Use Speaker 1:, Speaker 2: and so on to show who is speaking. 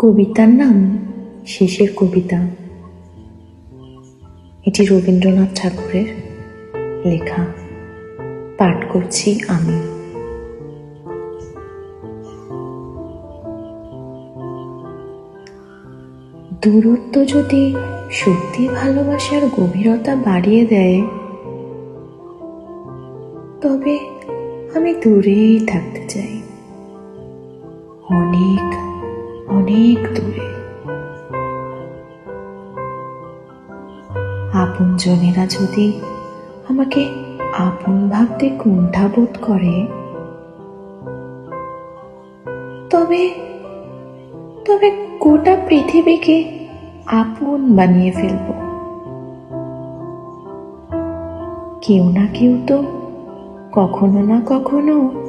Speaker 1: কবিতার নাম শেষের কবিতা। এটি রবীন্দ্রনাথ ঠাকুরের লেখা। পাঠ করছি আমি। দূরত্ব যদি সত্যি ভালোবাসার গভীরতা বাড়িয়ে দেয়, তবে আমি দূরেই থাকতে চাই, অনেক অনেক দূরে। আপনজনেরা যদি আমাকে আপন ভাবতে কুণ্ঠাবোধ করে, তবে তবে গোটা পৃথিবীকে আপন বানিয়ে ফেলব। কেউ না কেউ তো কখনো না কখনো